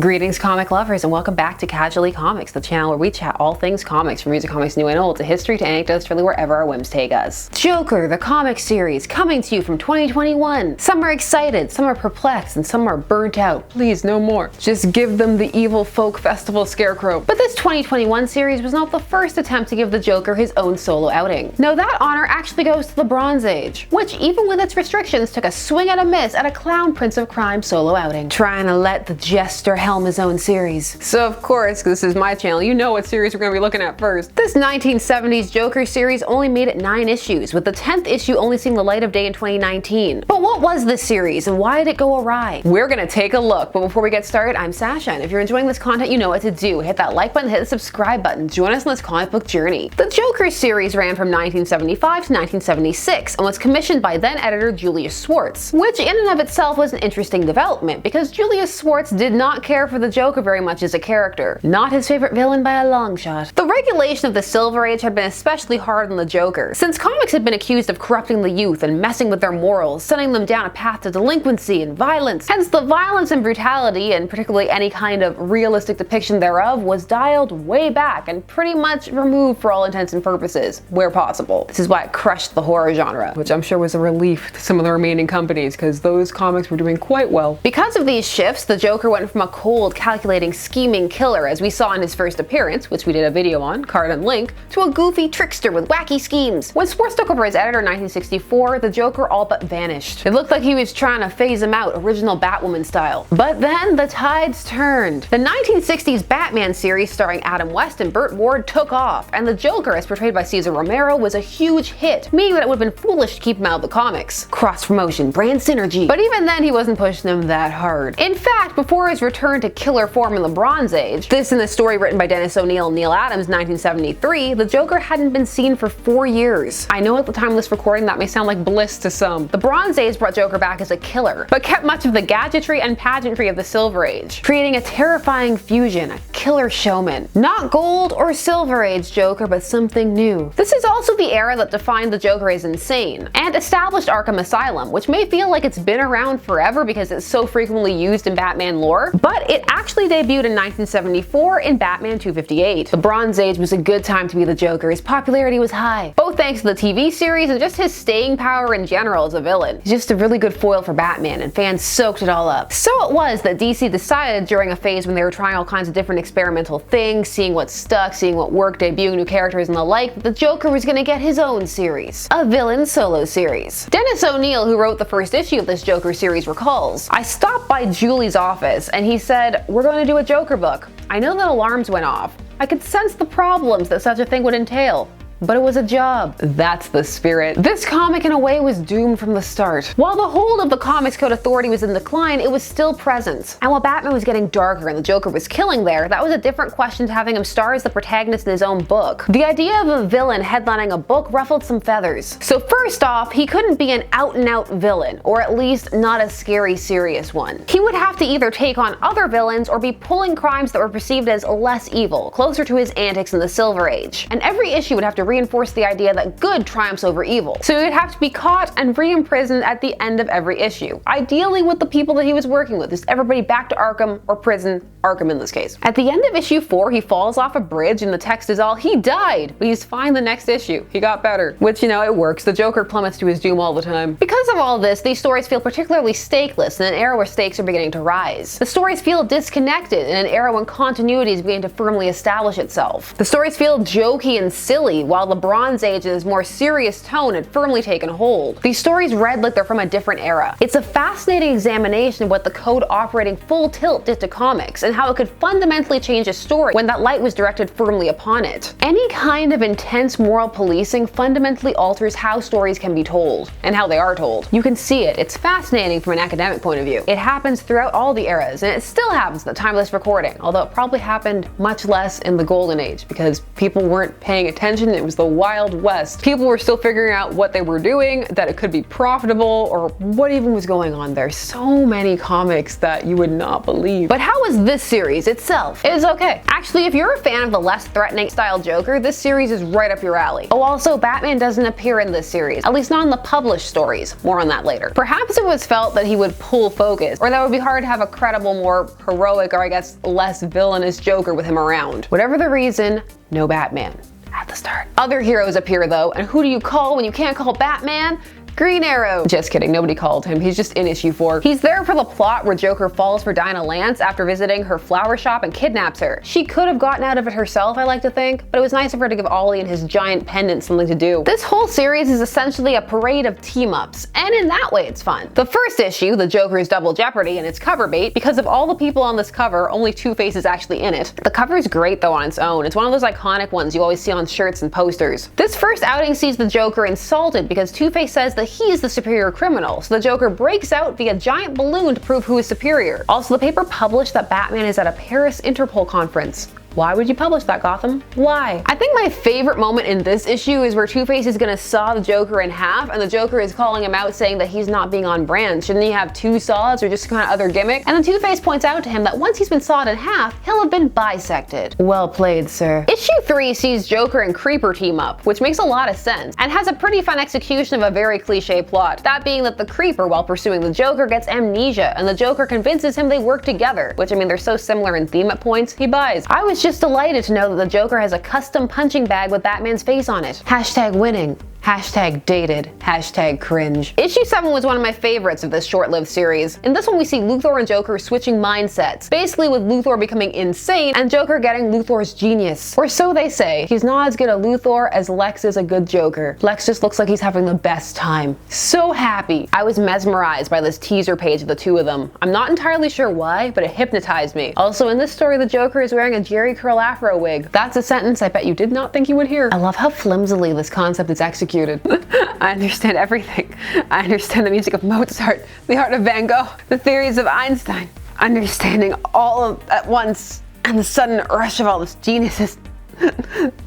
Greetings comic lovers and welcome back to Casually Comics, the channel where we chat all things comics, from music comics new and old to history to anecdotes, really wherever our whims take us. Joker, the comic series, coming to you from 2021. Some are excited, some are perplexed, and some are burnt out. Please, no more. Just give them the evil folk festival scarecrow. But this 2021 series was not the first attempt to give the Joker his own solo outing. No, that honor actually goes to the Bronze Age, which even with its restrictions took a swing and a miss at a clown prince of crime solo outing, trying to let the jester helm his own series. So of course, because this is my channel, you know what series we're going to be looking at first. This 1970s Joker series only made it 9 issues, with the 10th issue only seeing the light of day in 2019. But what was this series and why did it go awry? We're going to take a look, but before we get started, I'm Sasha, and if you're enjoying this content, you know what to do. Hit that like button, hit the subscribe button, join us on this comic book journey. The Joker series ran from 1975 to 1976 and was commissioned by then editor Julius Schwartz, which in and of itself was an interesting development because Julius Schwartz did not care for the Joker very much as a character. Not his favorite villain by a long shot. The regulation of the Silver Age had been especially hard on the Joker, since comics had been accused of corrupting the youth and messing with their morals, sending them down a path to delinquency and violence. Hence the violence and brutality, and particularly any kind of realistic depiction thereof, was dialed way back and pretty much removed for all intents and purposes, where possible. This is why it crushed the horror genre, which I'm sure was a relief to some of the remaining companies, because those comics were doing quite well. Because of these shifts, the Joker went from a cold, calculating, scheming killer as we saw in his first appearance, which we did a video on, card and link, to a goofy trickster with wacky schemes. When Schwartz took over as editor in 1964, the Joker all but vanished. It looked like he was trying to phase him out, original Batwoman style. But then the tides turned. The 1960s Batman series starring Adam West and Burt Ward took off, and the Joker, as portrayed by Cesar Romero, was a huge hit, meaning that it would have been foolish to keep him out of the comics. Cross-promotion, brand synergy. But even then he wasn't pushing him that hard. In fact, before his return to killer form in the Bronze Age, this in the story written by Dennis O'Neil and Neil Adams in 1973, the Joker hadn't been seen for 4 years. I know at the time of this recording that may sound like bliss to some. The Bronze Age brought Joker back as a killer, but kept much of the gadgetry and pageantry of the Silver Age, creating a terrifying fusion, a killer showman. Not Gold or Silver Age Joker, but something new. This is also the era that defined the Joker as insane, and established Arkham Asylum, which may feel like it's been around forever because it's so frequently used in Batman lore, but it actually debuted in 1974 in Batman 258. The Bronze Age was a good time to be the Joker. His popularity was high, both thanks to the TV series and just his staying power in general as a villain. He's just a really good foil for Batman, and fans soaked it all up. So it was that DC decided, during a phase when they were trying all kinds of different experimental things, seeing what stuck, seeing what worked, debuting new characters and the like, that the Joker was going to get his own series. A villain solo series. Dennis O'Neil, who wrote the first issue of this Joker series, recalls, "I stopped by Julie's office and he said, 'We're going to do a Joker book.' I know that alarms went off. I could sense the problems that such a thing would entail. But it was a job." That's the spirit. This comic in a way was doomed from the start. While the hold of the Comics Code Authority was in decline, it was still present. And while Batman was getting darker and the Joker was killing there, that was a different question to having him star as the protagonist in his own book. The idea of a villain headlining a book ruffled some feathers. So first off, he couldn't be an out-and-out villain, or at least not a scary, serious one. He would have to either take on other villains or be pulling crimes that were perceived as less evil, closer to his antics in the Silver Age. And every issue would have to reinforce the idea that good triumphs over evil. So he would have to be caught and re-imprisoned at the end of every issue. Ideally with the people that he was working with, just everybody back to Arkham, or prison, Arkham in this case. At the end of issue 4, he falls off a bridge and the text is all, "He died, but he's fine the next issue. He got better." Which, you know, it works. The Joker plummets to his doom all the time. Because of all this, these stories feel particularly stakeless in an era where stakes are beginning to rise. The stories feel disconnected in an era when continuity is beginning to firmly establish itself. The stories feel jokey and silly, while the Bronze Age and its more serious tone had firmly taken hold. These stories read like they're from a different era. It's a fascinating examination of what the code operating full tilt did to comics, and how it could fundamentally change a story when that light was directed firmly upon it. Any kind of intense moral policing fundamentally alters how stories can be told, and how they are told. You can see it. It's fascinating from an academic point of view. It happens throughout all the eras, and it still happens at the time of this recording, although it probably happened much less in the Golden Age, because people weren't paying attention, it was the Wild West. People were still figuring out what they were doing, that it could be profitable, or what even was going on there. So many comics that you would not believe. But how was this series itself? It is okay. Actually, if you're a fan of the less threatening style Joker, this series is right up your alley. Oh, also, Batman doesn't appear in this series, at least not in the published stories. More on that later. Perhaps it was felt that he would pull focus, or that it would be hard to have a credible, more heroic, or I guess less villainous Joker with him around. Whatever the reason, no Batman at the start. Other heroes appear though, and who do you call when you can't call Batman? Green Arrow. Just kidding, nobody called him. He's just in issue 4. He's there for the plot where Joker falls for Dinah Lance after visiting her flower shop and kidnaps her. She could have gotten out of it herself, I like to think, but it was nice of her to give Ollie and his giant pendant something to do. This whole series is essentially a parade of team-ups, and in that way it's fun. The first issue, The Joker's Double Jeopardy, and its cover bait, because of all the people on this cover, only Two-Face is actually in it. The cover is great though on its own. It's one of those iconic ones you always see on shirts and posters. This first outing sees the Joker insulted because Two-Face says that he is the superior criminal, so the Joker breaks out via giant balloon to prove who is superior. Also, the paper published that Batman is at a Paris Interpol conference. Why would you publish that, Gotham? Why? I think my favorite moment in this issue is where Two-Face is gonna saw the Joker in half, and the Joker is calling him out saying that he's not being on brand. Shouldn't he have 2 saws or just some kind of other gimmick? And then Two-Face points out to him that once he's been sawed in half, he'll have been bisected. Well played, sir. Issue 3 sees Joker and Creeper team up, which makes a lot of sense, and has a pretty fun execution of a very cliche plot. That being that the Creeper, while pursuing the Joker, gets amnesia, and the Joker convinces him they work together, which I mean, they're so similar in theme at points, he buys. I was just delighted to know that the Joker has a custom punching bag with Batman's face on it. Hashtag winning. Hashtag dated. Hashtag cringe. Issue 7 was one of my favorites of this short-lived series. In this one we see Luthor and Joker switching mindsets, basically with Luthor becoming insane and Joker getting Luthor's genius. Or so they say. He's not as good a Luthor as Lex is a good Joker. Lex just looks like he's having the best time. So happy. I was mesmerized by this teaser page of the two of them. I'm not entirely sure why, but it hypnotized me. Also, in this story the Joker is wearing a Jerry curl afro wig. That's a sentence I bet you did not think you would hear. I love how flimsily this concept is executed. I understand everything. I understand the music of Mozart, the art of Van Gogh, the theories of Einstein, understanding all at once, and the sudden rush of all this genius is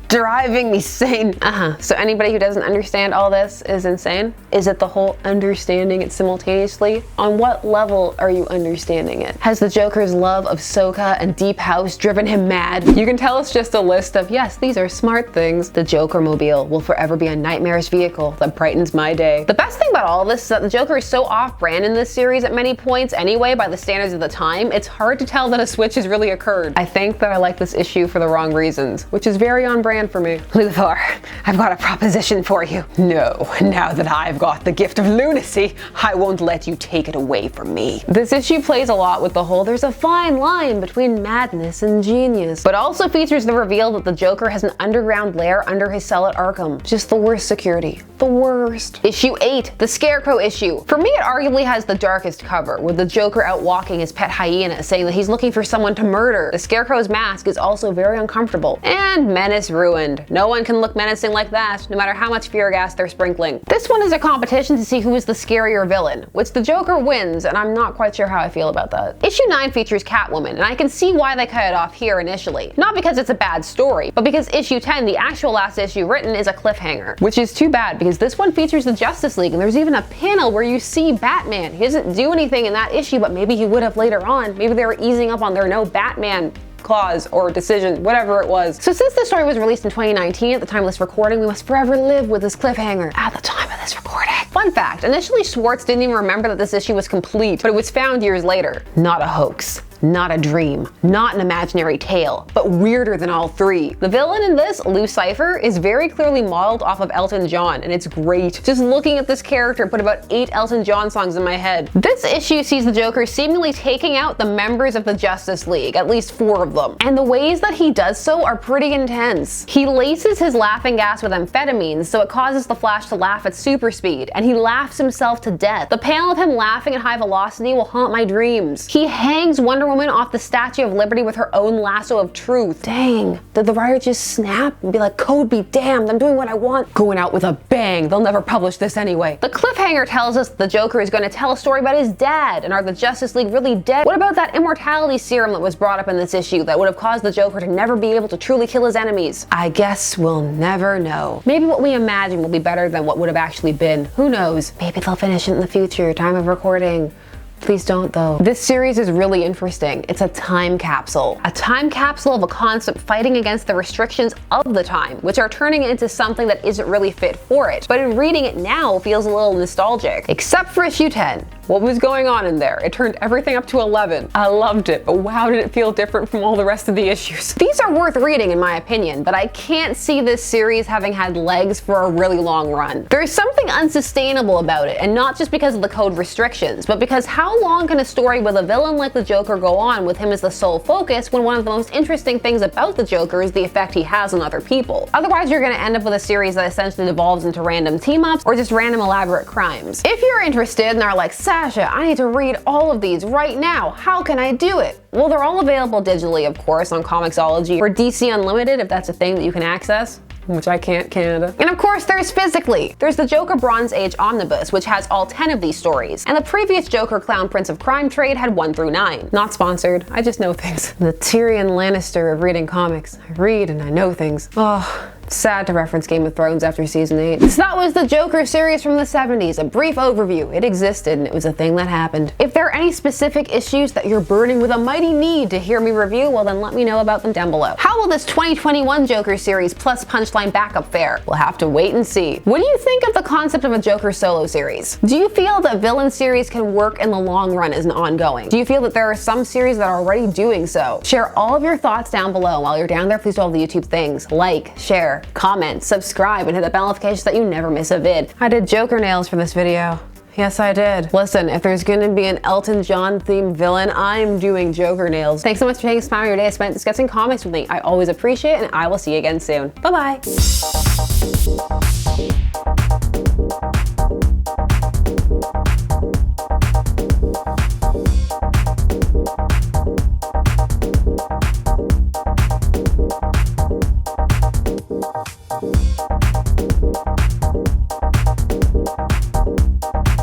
driving me sane. So anybody who doesn't understand all this is insane? Is it the whole understanding it simultaneously? On what level are you understanding it? Has the Joker's love of soca and deep house driven him mad? You can tell it's just a list of, yes, these are smart things. The Joker-mobile will forever be a nightmarish vehicle that brightens my day. The best thing about all this is that the Joker is so off-brand in this series at many points anyway by the standards of the time, it's hard to tell that a switch has really occurred. I think that I like this issue for the wrong reasons, which is very on brand for me. Luthor, I've got a proposition for you. No, now that I've got the gift of lunacy, I won't let you take it away from me. This issue plays a lot with the whole there's a fine line between madness and genius, but also features the reveal that the Joker has an underground lair under his cell at Arkham. Just the worst security. The worst. Issue 8, the Scarecrow issue. For me, it arguably has the darkest cover, with the Joker out walking his pet hyena, saying that he's looking for someone to murder. The Scarecrow's mask is also very uncomfortable. And menace ruined. No one can look menacing like that, no matter how much fear gas they're sprinkling. This one is a competition to see who is the scarier villain, which the Joker wins, and I'm not quite sure how I feel about that. Issue 9 features Catwoman, and I can see why they cut it off here initially. Not because it's a bad story, but because issue 10, the actual last issue written, is a cliffhanger. Which is too bad, because this one features the Justice League, and there's even a panel where you see Batman. He doesn't do anything in that issue, but maybe he would have later on. Maybe they were easing up on their no Batman clause or decision, whatever it was. So since the story was released in 2019 at the time of this recording, we must forever live with this cliffhanger at the time of this recording. Fun fact, initially Schwartz didn't even remember that this issue was complete, but it was found years later. Not a hoax. Not a dream, not an imaginary tale, but weirder than all three. The villain in this, Lou Cypher, is very clearly modeled off of Elton John, and it's great. Just looking at this character put about 8 Elton John songs in my head. This issue sees the Joker seemingly taking out the members of the Justice League, at least 4 of them. And the ways that he does so are pretty intense. He laces his laughing gas with amphetamines, so it causes the Flash to laugh at super speed, and he laughs himself to death. The panel of him laughing at high velocity will haunt my dreams. He hangs Wonder Wonder Woman off the Statue of Liberty with her own lasso of truth. Dang, did the writer just snap and be like, code be damned, I'm doing what I want? Going out with a bang, they'll never publish this anyway. The cliffhanger tells us the Joker is going to tell a story about his dad, and are the Justice League really dead? What about that immortality serum that was brought up in this issue that would have caused the Joker to never be able to truly kill his enemies? I guess we'll never know. Maybe what we imagine will be better than what would have actually been. Who knows? Maybe they'll finish it in the future, time of recording. Please don't though. This series is really interesting. It's a time capsule. A time capsule of a concept fighting against the restrictions of the time, which are turning it into something that isn't really fit for it. But in reading it now, feels a little nostalgic. Except for issue 10. What was going on in there? It turned everything up to 11. I loved it, but wow, did it feel different from all the rest of the issues. These are worth reading in my opinion, but I can't see this series having had legs for a really long run. There's something unsustainable about it, and not just because of the code restrictions, but because how long can a story with a villain like the Joker go on with him as the sole focus when one of the most interesting things about the Joker is the effect he has on other people? Otherwise, you're gonna end up with a series that essentially devolves into random team-ups or just random elaborate crimes. If you're interested and are like, Sasha, I need to read all of these right now, how can I do it? Well, they're all available digitally, of course, on Comixology or DC Unlimited if that's a thing that you can access. Which I can't, Canada. And of course, there's physically. There's the Joker Bronze Age Omnibus, which has all 10 of these stories. And the previous Joker Clown Prince of Crime trade had 1 through 9. Not sponsored, I just know things. The Tyrion Lannister of reading comics. I read and I know things. Oh. Sad to reference Game of Thrones after season 8. So that was the Joker series from the 70s, a brief overview. It existed and it was a thing that happened. If there are any specific issues that you're burning with a mighty need to hear me review, well then let me know about them down below. How will this 2021 Joker series plus Punchline backup fare? We'll have to wait and see. What do you think of the concept of a Joker solo series? Do you feel that villain series can work in the long run as an ongoing? Do you feel that there are some series that are already doing so? Share all of your thoughts down below. While you're down there, please do all the YouTube things. Like, share, comment, subscribe, and hit the bell notification so that you never miss a vid. I did Joker nails for this video. Yes, I did. Listen, if there's gonna be an Elton John themed villain, I'm doing Joker nails. Thanks so much for taking some time of your day spent discussing comics with me. I always appreciate it, and I will see you again soon. Bye-bye.